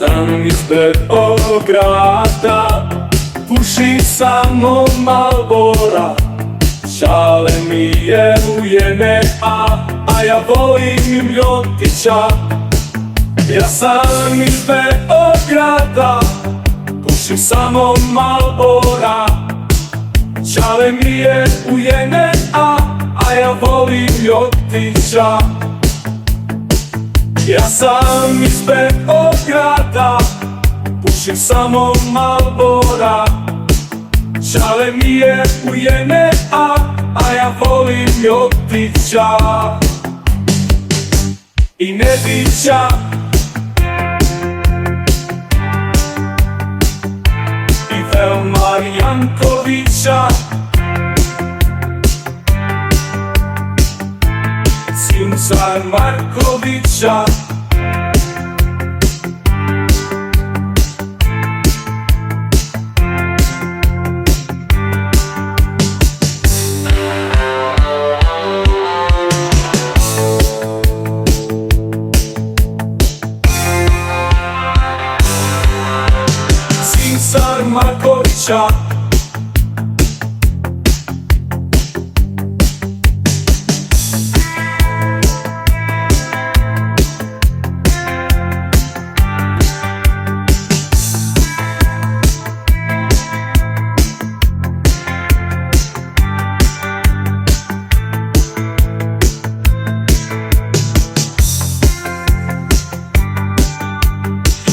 sam ispred Beograda, pušim samo Marlbora. Šale mi je ujene, a ja volim Ljotića. Ja sam iz Beograda, pušim samo Marlbora. Šale mi je ujene, a ja volim Ljotića. Ja sam iz Beograda, pušim samo Marlbora. Šale mi je ujene, a ja volim Ljotića i Nedića. I Velmar Jankovića, Siniše Zdravkovića. Markovića.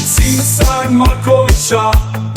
Siniše Zdravkovića.